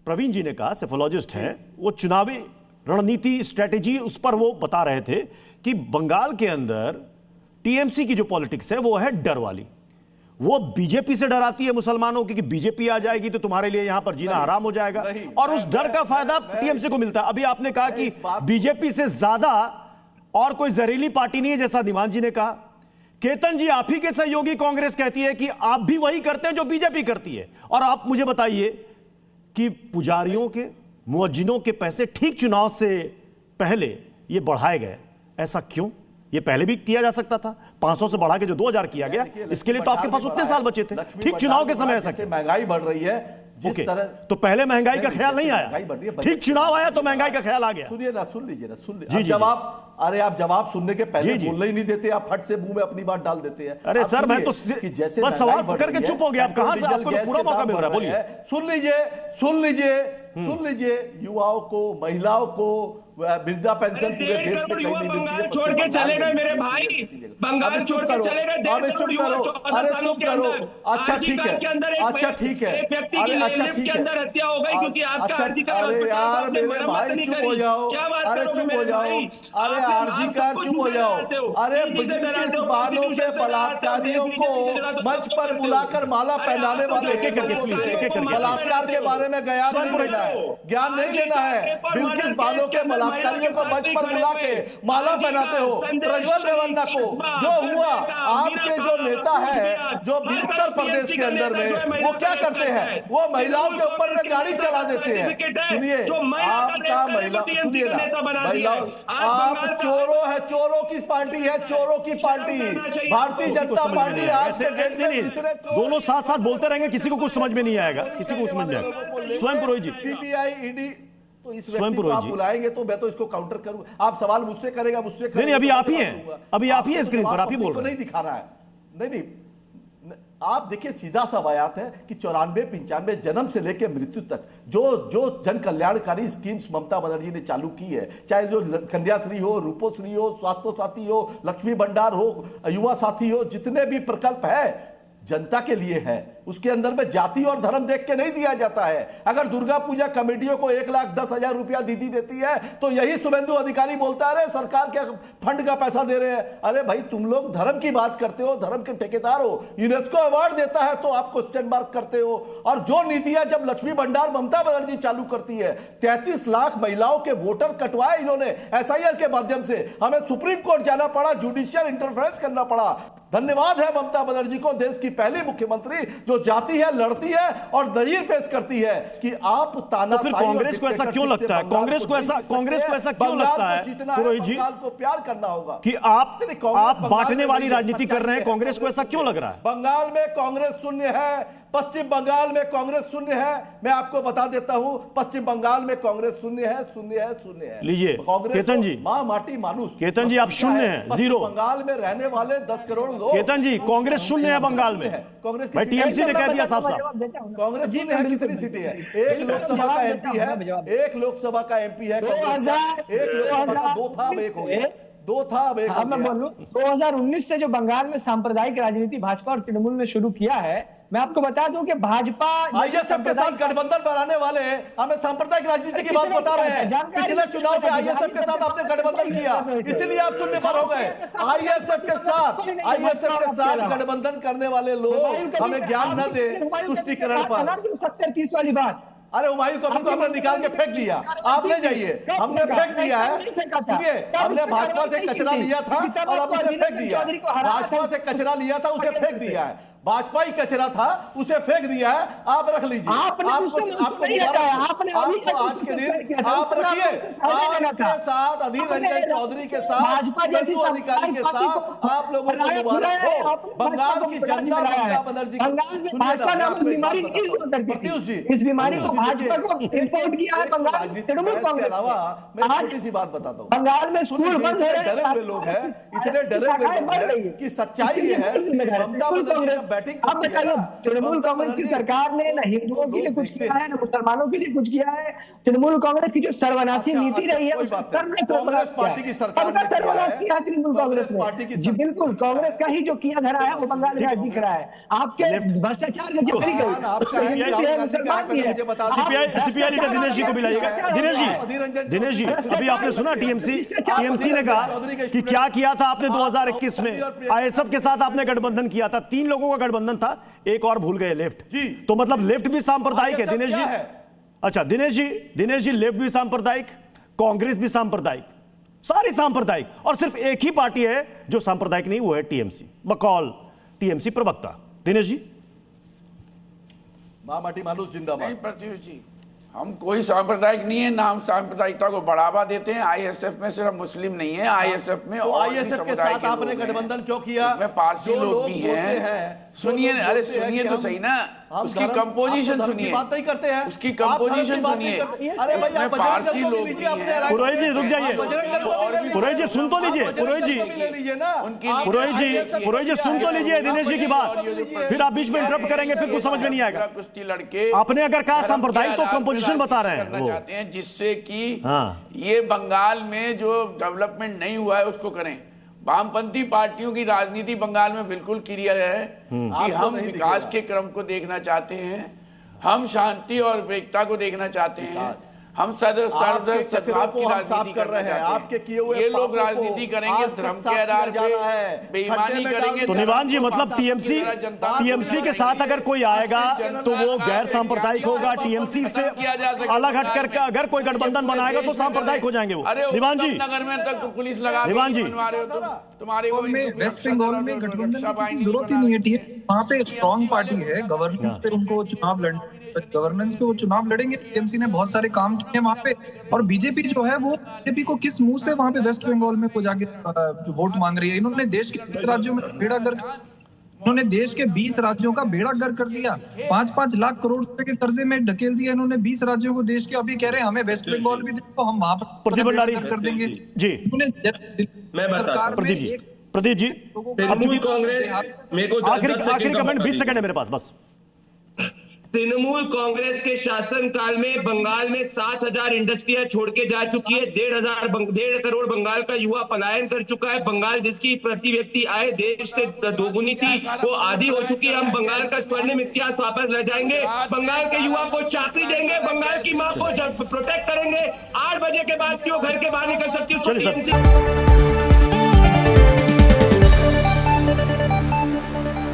प्रवीण जी ने कहा, सेफोलॉजिस्ट हैं, वो चुनावी रणनीति स्ट्रेटेजी उस पर वो बता रहे थे कि बंगाल के अंदर टीएमसी की जो पॉलिटिक्स है वो है डर वाली। वो बीजेपी से डराती है मुसलमानों की कि बीजेपी आ जाएगी तो तुम्हारे लिए यहां पर जीना हराम हो जाएगा, और उस डर का फायदा टीएमसी को मिलता है। अभी आपने कहा कि बीजेपी से ज्यादा और कोई जहरीली पार्टी नहीं है, जैसा दीवान जी ने कहा। केतन जी, आप ही के सहयोगी कांग्रेस कहती है कि आप भी वही करते हैं जो बीजेपी करती है। और आप मुझे बताइए कि पुजारियों के, मुअज्जिनों के पैसे ठीक चुनाव से पहले ये बढ़ाए गए, ऐसा क्यों? ये पहले भी किया जा सकता था, 500 से बढ़ा के जो 2000 किया गया, इसके लिए तो आपके पास उतने साल बचे थे। ठीक चुनाव के समय ऐसा क्यों? महंगाई बढ़ रही है जिस तरह, तो पहले महंगाई का ख्याल नहीं आया, ठीक चुनाव आया तो महंगाई का ख्याल आ गया। सुनिए ना, सुन लीजिए जवाब। अरे आप जवाब सुनने के पहले बोलने ही नहीं देते, आप फट से मुंह में अपनी बात डाल देते हैं। अरे सर, मैं तो जैसे बस सवाल पकड़ के चुप हो गया, आप कहां से, आपको पूरा मौका मिल रहा है, बोलिए। सुन लीजिए, युवाओं को, महिलाओं को वृद्धा पेंशन पूरे देश में कहीं नहीं मिलती है। छोड़ के चले गए मेरे भाई, बंगाल छोड़ के चले गए। अरे चुप करो। अच्छा ठीक है, अच्छा ठीक है, व्यक्ति की लिफ्ट के अंदर हत्या हो गई क्योंकि आपका अरे यार मेरे भाई चुप हो जाओ, अरे चुप हो जाओ, अरे आरजी कार चुप हो जाओ। अरे बिजनेस बालों के बलात्कारियों को मंच पर बुलाकर माला पहनाने वाले बलात्कार के बारे में ज्ञान नहीं लेना है। बिल्किस बालों के बलात्कारियों को मंच पर बुला के माला पहनाते हो। प्रज्वल रेवन्ना को जो हुआ, आपके जो नेता है जो उत्तर प्रदेश के अंदर में, वो क्या करते हैं? वो महिलाओं के ऊपर में गाड़ी चला देते हैं। सुनिए, आपका महिला, सुनिए ना, महिलाओं, आप चोरों है, चोरों की पार्टी है, चोरों की पार्टी भारतीय जनता पार्टी। आज से डेट में दोनों साथ साथ बोलते रहेंगे, किसी को कुछ समझ में नहीं आएगा, किसी को समझ में आएगा। स्वयं पुरोहित जी, सीबीआई, ईडी, तो इस व्यक्ति को आप बुलाएंगे तो मैं तो इसको काउंटर करूंगा। आप सवाल मुझसे करेगा, मुझसे नहीं, अभी आप ही हैं, अभी आप ही हैं स्क्रीन पर, आप ही बोल रहे हैं। नहीं दिखा रहा है, नहीं, आप देखिए, सीधा सा बात है कि 94-95 जन्म से लेकर मृत्यु तक जो जन कल्याणकारी स्कीम्स ममता बनर्जी ने चालू की है, चाहे जो कन्याश्री हो, रूपोश्री हो, स्वास्थ्य साथी हो, लक्ष्मी भंडार हो, युवा साथी हो, जितने भी प्रकल्प है जनता के लिए है। उसके अंदर में जाति और धर्म देख के नहीं दिया जाता है। अगर दुर्गा पूजा कमेटियों को 1,10,000 रुपया दीदी देती है तो यही शुभेंदु अधिकारी बोलता है, अरे सरकार के फंड का पैसा दे रहे हैं। अरे भाई, तुम लोग धर्म की बात करते हो, धर्म के ठेकेदार हो, यूनेस्को अवार्ड देता है तो आप क्वेश्चन मार्क करते हो। और जो नीतियां जब लक्ष्मी भंडार ममता बनर्जी चालू करती है, 33 लाख महिलाओं के वोटर कटवाए इन्होंने एसआईआर के माध्यम से। हमें सुप्रीम कोर्ट जाना पड़ा, जुडिशियल इंटरफेरेंस करना पड़ा। धन्यवाद है ममता बनर्जी को, देश की पहली मुख्यमंत्री जो जाती है, लड़ती है और दलील पेश करती है कि आप ताना। तो फिर कांग्रेस को ऐसा क्यों लगता है, कांग्रेस को ऐसा क्यों लगता है पुरोहित जी, को प्यार करना होगा कि आप बांटने वाली राजनीति कर रहे हैं? कांग्रेस को ऐसा क्यों लग रहा है? बंगाल में कांग्रेस शून्य है, पश्चिम बंगाल में कांग्रेस शून्य है। मैं आपको बता देता हूं, पश्चिम बंगाल में कांग्रेस शून्य है। लीजिए केतन जी, मां माटी मानुष। केतन जी, आप शून्य हैं, जीरो। बंगाल में रहने वाले 10 करोड़ लोग। केतन जी, कांग्रेस शून्य है बंगाल में। कांग्रेस भाई टीएमसी ने कह दिया साफ साफ। कांग्रेस शून्य है, कितनी सीटें हैं? एक लोकसभा का एमपी है, एक लोकसभा का एमपी है कांग्रेस, एक लोकसभा का 2 था, अब 1 हो गया, 2 था अब 1 हो गया। मैं बोलूं, 2019 से जो बंगाल में सांप्रदायिक राजनीति भाजपा और तृणमूल ने शुरू किया है, मैं आपको बता दूं कि भाजपा आईएसएफ के साथ गठबंधन बनाने वाले हमें सांप्रदायिक राजनीति की बात बता रहे हैं। पिछले चुनाव में आईएसएफ के साथ आपने गठबंधन किया, इसीलिए आप शून्य पर हो गए। आईएसएफ के साथ गठबंधन करने वाले लोग हमें ज्ञान न दे तुष्टिकरण पर। 70-30 वाली बात। अरे हुमायूं कबीर को हमने निकाल के फेंक दिया, आप ले जाइए, हमने फेंक दिया है। सुनिए, हमने भाजपा से कचरा लिया था और अब उसे फेंक दिया। भाजपा से कचरा लिया था, उसे फेंक दिया है। भाजपा ही कचरा था, उसे फेंक दिया है, आप रख लीजिए। आपको आज के दिन आप रखिए, आपके साथ अधीर रंजन चौधरी के साथ, शुभेंदु अधिकारी के साथ आप लोगों को मुबारक हो। बंगाल की जनता ममता बनर्जी प्रत्युष जी, इस बीमारी को भाजपा को इंपोर्ट किया है बंगाल तृणमूल कांग्रेस के अलावा। मैं छोटी सी बात बताता हूँ, बंगाल में स्कूल बंद हो रहे हैं, डरे हुए लोग हैं, इतने डरे हुए लोग हैं कि सच्चाई ये है, ममता बनर्जी बैटिंग अब बताइए, तृणमूल कांग्रेस की सरकार ने न हिंदुओं के लिए कुछ किया है, न मुसलमानों के लिए कुछ किया है। तृणमूल कांग्रेस की जो सर्वनाशी नीति रही है, कांग्रेस पार्टी की सरकार ने सर्वनाश किया तृणमूल कांग्रेस पार्टी की ने। जी बिल्कुल, कांग्रेस का ही जो किया धरा है वो बंगाल में दिख रहा है। आपके भ्रष्टाचार में जो करी गई, सीपीआई लीडर दिनेश जी को बुलाइएगा। दिनेश जी, अभी आपने सुना टीएमसी ने कहा कि क्या किया था आपने 2021 में, आईएसएफ के साथ आपने गठबंधन किया था, 3 लोगों का गठबंधन था, एक और भूल गए, लेफ्ट जी। तो मतलब लेफ्ट भी सांप्रदायिक है दिनेश जी? अच्छा दिनेश जी, लेफ्ट भी सांप्रदायिक, कांग्रेस भी सांप्रदायिक, सारी सांप्रदायिक, और सिर्फ एक ही पार्टी है जो सांप्रदायिक नहीं, वो है टीएमसी, बकौल टीएमसी प्रवक्ता। दिनेश जी। माटी मानुस जिंदाबाद। नहीं प्रत्युष जी, हम कोई सांप्रदायिक नहीं है, ना हम सांप्रदायिकता को बढ़ावा देते हैं। आईएसएफ में सिर्फ मुस्लिम नहीं है, आईएसएफ में तो आईएसएफ के साथ आपने गठबंधन क्यों किया? उसमें पारसी लोग भी हैं। सुनिए, अरे सुनिए तो सही ना, उसकी कंपोजिशन सुनिए, बात नहीं करते हैं, उसकी कंपोजिशन सुनिए, उसमें पारसी लोग भी हैं। पुरोहित जी रुक जाइए, पुरोहित जी सुन तो लीजिए, पुरोहित जी सुन तो लीजिए दिनेश जी की बात, फिर आप बीच में इंटरप्ट करेंगे, फिर कुछ समझ में नहीं आएगा। कुश्ती लड़के आपने अगर कहा सांप्रदायिक तो कंपोजिशन बता रहे हैं करना चाहते हैं, जिससे कि हाँ। ये बंगाल में जो डेवलपमेंट नहीं हुआ है उसको करें। वामपंथी पार्टियों की राजनीति बंगाल में बिल्कुल क्लियर है कि हम विकास के क्रम को देखना चाहते हैं, हम शांति और एकता को देखना चाहते हैं, हम सद्भाव की राजनीति करना चाहते हैं। ये लोग राजनीति करेंगे धर्म के आधार पे, बेईमानी करेंगे। तो निवान जी, मतलब टीएमसी के साथ अगर कोई आएगा तो वो गैर सांप्रदायिक होगा, टीएमसी से अलग हट कर अगर कोई गठबंधन बनाएगा तो सांप्रदायिक हो जाएंगे वो। निवान जी, नगर में तक पुलिस लगा निवान जी, तुम्हारे वेस्ट बंगाल में गठबंधन की जरूरत ही नहीं है। वहाँ पे स्ट्रॉन्ग पार्टी है, गवर्नेंस पे उनको चुनाव गवर्नेंस पे वो चुनाव लड़ेंगे। टीएमसी ने बहुत सारे काम किए वहाँ पे, और बीजेपी जो है वो बीजेपी को किस मुंह से वहाँ पे वेस्ट बंगाल में को जाके वोट मांग रही है। इन्होंने देश के 20 राज्यों में बेड़ा गर्क, इन्होंने देश के 20 राज्यों का बेड़ा गर्क कर दिया, 5-5 लाख करोड़ रुपए के कर्जे में ढकेल दिया इन्होंने 20 राज्यों को देश के। अभी कह रहे हैं हमें वेस्ट बंगाल भी देखो, हम वहाँ पर कर देंगे जी। मैं बता प्रदीप जी, तृणमूल कांग्रेस, मेरे को आखिरी कमेंट 20 सेकंड है मेरे पास बस। तृणमूल कांग्रेस के शासन काल में बंगाल में 7,000 इंडस्ट्रियां छोड़ के जा चुकी है, 1.5 करोड़ बंगाल का युवा पलायन कर चुका है। बंगाल जिसकी प्रति व्यक्ति आय देश से दोगुनी थी, वो आधी हो चुकी है। हम बंगाल का स्वर्णिम इतिहास वापस ले जाएंगे, बंगाल के युवा को चाकरी देंगे, बंगाल की मां को प्रोटेक्ट करेंगे। 8 बजे के बाद क्यों घर के बाहर निकल सकती है?